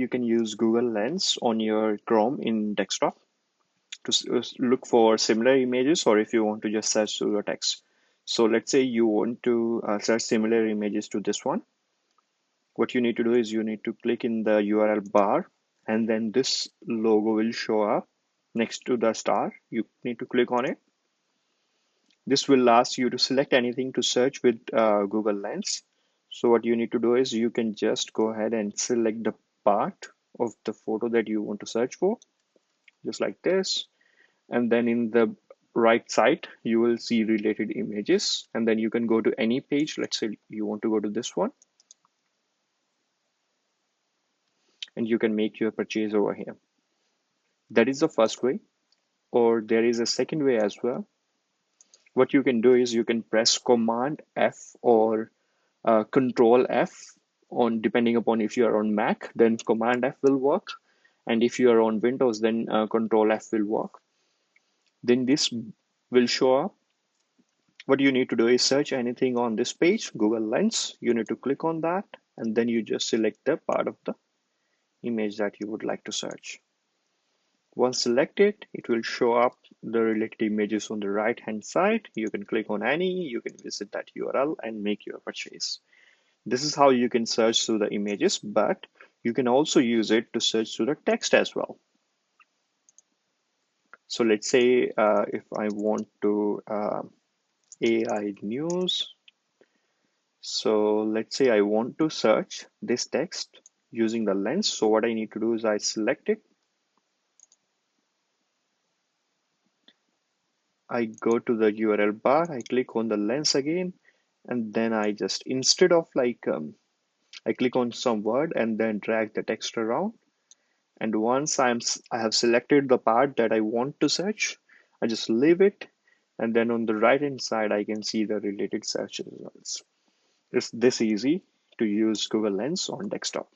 You can use Google Lens on your Chrome in desktop to look for similar images, or if you want to just search through the text. So let's say you want to search similar images to this one. What you need to do is you need to click in the URL bar, and then this logo will show up next to the star. You need to click on it. This will ask you to select anything to search with Google Lens. So what you need to do is you can just go ahead and select the part of the photo that you want to search for, just like this. And then in the right side, you will see related images. And then you can go to any page. Let's say you want to go to this one, and you can make your purchase over here. That is the first way, or there is a second way as well. What you can do is you can press Command F or Control F on, depending upon if you are on Mac, then Command F will work. And if you are on Windows, then Control F will work. Then this will show up. What you need to do is search anything on this page, Google Lens. You need to click on that, and then you just select the part of the image that you would like to search. Once selected, it will show up the related images on the right hand side. You can click on any, you can visit that URL and make your purchase. This is how you can search through the images, but you can also use it to search through the text as well. So let's say if I want to AI news. So let's say I want to search this text using the lens. So what I need to do is I select it. I go to the URL bar, I click on the lens again, and then I just, instead of like, I click on some word and then drag the text around. And once I have selected the part that I want to search, I just leave it. And then on the right hand side, I can see the related search results. It's this easy to use Google Lens on desktop.